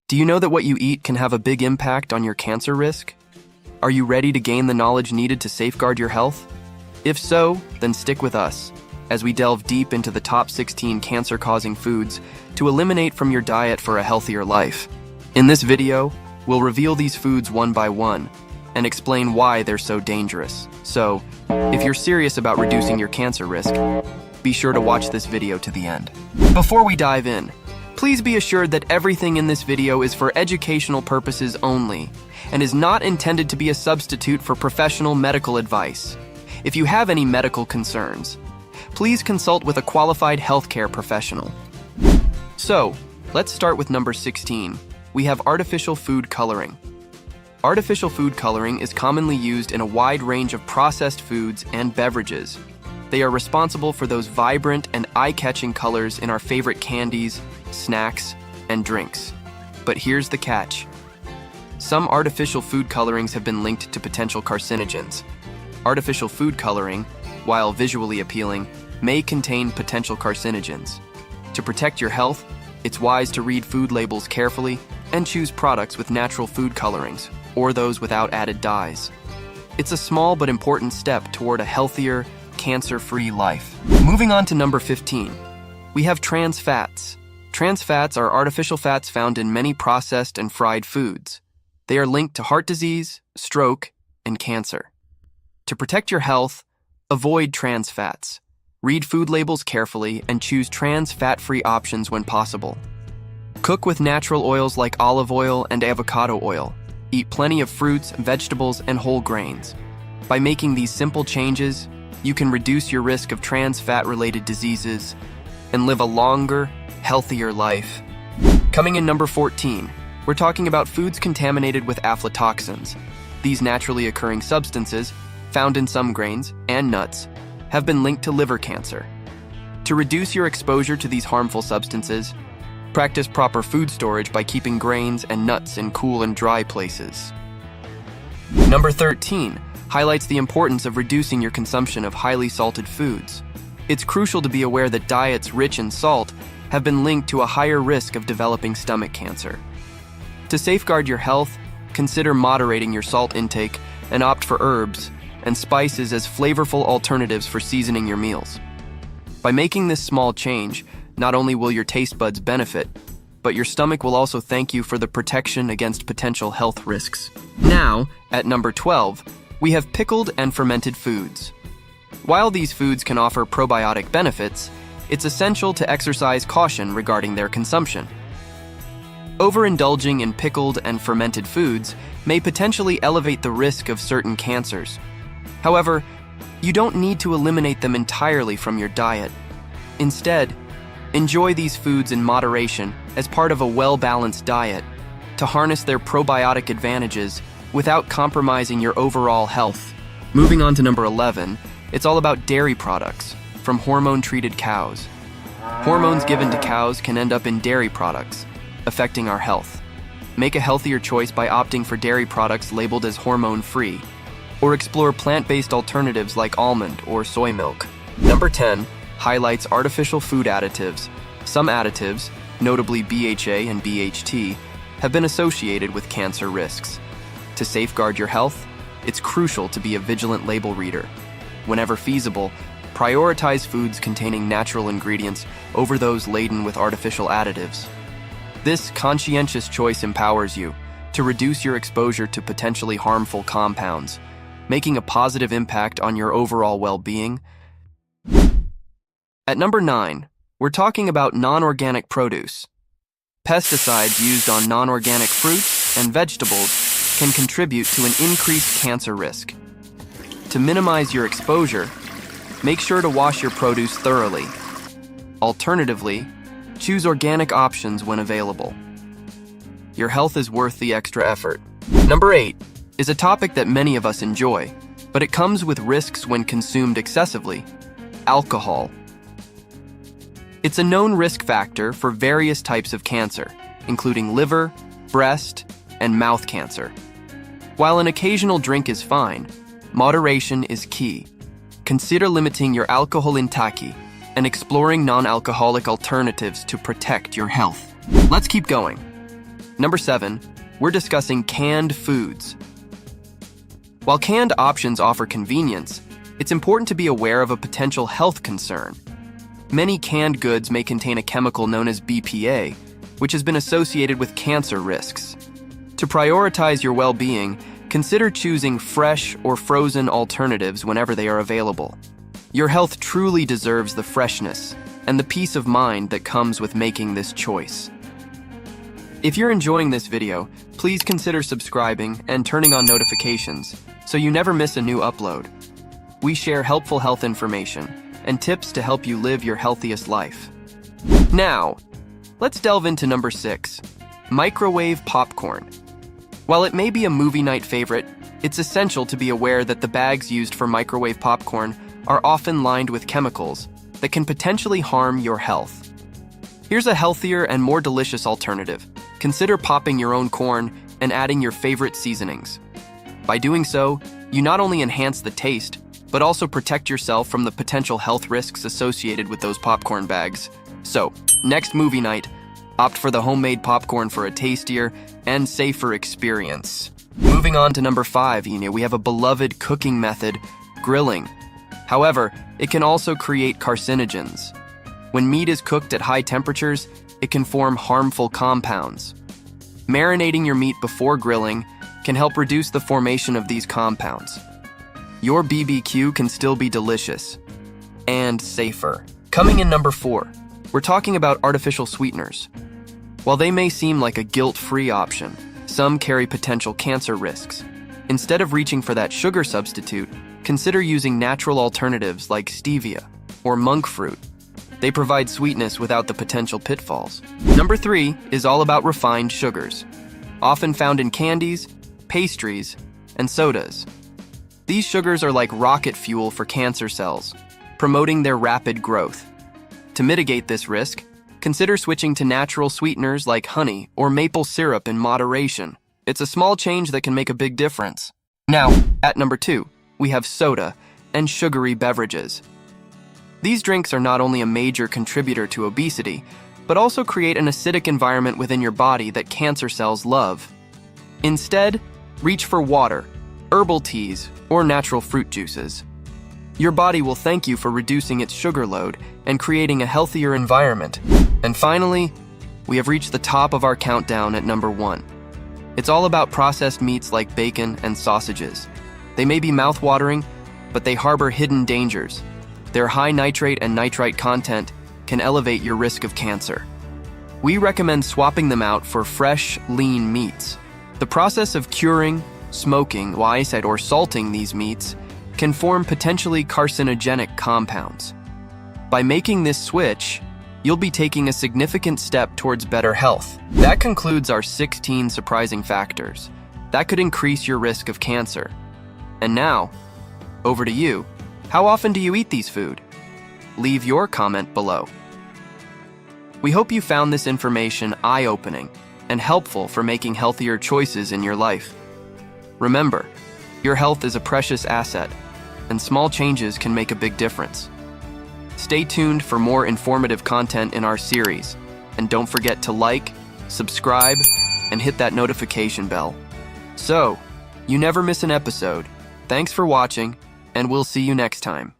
Do you know that what you eat can have a big impact on your cancer risk? Are you ready to gain the knowledge needed to safeguard your health? If so, then stick with us as we delve deep into the top 16 cancer-causing foods to eliminate from your diet for a healthier life. In this video, we'll reveal these foods one by one and explain why they're so dangerous. So, if you're serious about reducing your cancer risk, be sure to watch this video to the end. Before we dive in, please be assured that everything in this video is for educational purposes only and is not intended to be a substitute for professional medical advice. If you have any medical concerns, please consult with a qualified healthcare professional. So, let's start with number 16. We have artificial food coloring. Artificial food coloring is commonly used in a wide range of processed foods and beverages. They are responsible for those vibrant and eye-catching colors in our favorite candies, snacks, and drinks. But here's the catch. Some artificial food colorings have been linked to potential carcinogens. Artificial food coloring, while visually appealing, may contain potential carcinogens. To protect your health, it's wise to read food labels carefully and choose products with natural food colorings or those without added dyes. It's a small but important step toward a healthier, cancer-free life. Moving on to number 15, we have trans fats. Trans fats are artificial fats found in many processed and fried foods. They are linked to heart disease, stroke, and cancer. To protect your health, avoid trans fats. Read food labels carefully and choose trans fat-free options when possible. Cook with natural oils like olive oil and avocado oil. Eat plenty of fruits, vegetables, and whole grains. By making these simple changes, you can reduce your risk of trans fat-related diseases and live a longer, healthier life. Coming in number 14, we're talking about foods contaminated with aflatoxins. These naturally occurring substances, found in some grains and nuts, have been linked to liver cancer. To reduce your exposure to these harmful substances, practice proper food storage by keeping grains and nuts in cool and dry places. Number 13 highlights the importance of reducing your consumption of highly salted foods. It's crucial to be aware that diets rich in salt have been linked to a higher risk of developing stomach cancer. To safeguard your health, consider moderating your salt intake and opt for herbs and spices as flavorful alternatives for seasoning your meals. By making this small change, not only will your taste buds benefit, but your stomach will also thank you for the protection against potential health risks. Now, at number 12, we have pickled and fermented foods. While these foods can offer probiotic benefits, it's essential to exercise caution regarding their consumption. Overindulging in pickled and fermented foods may potentially elevate the risk of certain cancers. However, you don't need to eliminate them entirely from your diet. Instead, enjoy these foods in moderation as part of a well-balanced diet to harness their probiotic advantages without compromising your overall health. Moving on to number 11, it's all about dairy products from hormone-treated cows. Hormones given to cows can end up in dairy products, affecting our health. Make a healthier choice by opting for dairy products labeled as hormone-free, or explore plant-based alternatives like almond or soy milk. Number 10 highlights artificial food additives. Some additives, notably BHA and BHT, have been associated with cancer risks. To safeguard your health, it's crucial to be a vigilant label reader. Whenever feasible, prioritize foods containing natural ingredients over those laden with artificial additives. This conscientious choice empowers you to reduce your exposure to potentially harmful compounds, making a positive impact on your overall well-being. At number 9, we're talking about non-organic produce. Pesticides used on non-organic fruits and vegetables can contribute to an increased cancer risk. To minimize your exposure, make sure to wash your produce thoroughly. Alternatively, choose organic options when available. Your health is worth the extra effort. Number 8 is a topic that many of us enjoy, but it comes with risks when consumed excessively: alcohol. It's a known risk factor for various types of cancer, including liver, breast, and mouth cancer. While an occasional drink is fine, moderation is key. Consider limiting your alcohol intake and exploring non-alcoholic alternatives to protect your health. Let's keep going. Number 7, we're discussing canned foods. While canned options offer convenience, it's important to be aware of a potential health concern. Many canned goods may contain a chemical known as BPA, which has been associated with cancer risks. To prioritize your well-being, consider choosing fresh or frozen alternatives whenever they are available. Your health truly deserves the freshness and the peace of mind that comes with making this choice. If you're enjoying this video, please consider subscribing and turning on notifications so you never miss a new upload. We share helpful health information and tips to help you live your healthiest life. Now, let's delve into number 6, microwave popcorn. While it may be a movie night favorite, it's essential to be aware that the bags used for microwave popcorn are often lined with chemicals that can potentially harm your health. Here's a healthier and more delicious alternative. Consider popping your own corn and adding your favorite seasonings. By doing so, you not only enhance the taste, but also protect yourself from the potential health risks associated with those popcorn bags. So, next movie night, opt for the homemade popcorn for a tastier and safer experience. Moving on to number 5, we have a beloved cooking method, grilling. However, it can also create carcinogens. When meat is cooked at high temperatures, it can form harmful compounds. Marinating your meat before grilling can help reduce the formation of these compounds. Your BBQ can still be delicious and safer. Coming in number 4, we're talking about artificial sweeteners. While they may seem like a guilt-free option, some carry potential cancer risks. Instead of reaching for that sugar substitute, consider using natural alternatives like stevia or monk fruit. They provide sweetness without the potential pitfalls. Number 3 is all about refined sugars, often found in candies, pastries, and sodas. These sugars are like rocket fuel for cancer cells, promoting their rapid growth. To mitigate this risk, consider switching to natural sweeteners like honey or maple syrup in moderation. It's a small change that can make a big difference. Now, at number 2, we have soda and sugary beverages. These drinks are not only a major contributor to obesity, but also create an acidic environment within your body that cancer cells love. Instead, reach for water, herbal teas, or natural fruit juices. Your body will thank you for reducing its sugar load and creating a healthier environment. And finally, we have reached the top of our countdown at number 1. It's all about processed meats like bacon and sausages. They may be mouth-watering, but they harbor hidden dangers. Their high nitrate and nitrite content can elevate your risk of cancer. We recommend swapping them out for fresh, lean meats. The process of curing, smoking, or salting these meats can form potentially carcinogenic compounds. By making this switch, you'll be taking a significant step towards better health. That concludes our 16 surprising factors that could increase your risk of cancer. And now, over to you. How often do you eat these food? Leave your comment below. We hope you found this information eye-opening and helpful for making healthier choices in your life. Remember, your health is a precious asset, and small changes can make a big difference. Stay tuned for more informative content in our series, and don't forget to like, subscribe, and hit that notification bell, so you never miss an episode. Thanks for watching, and we'll see you next time.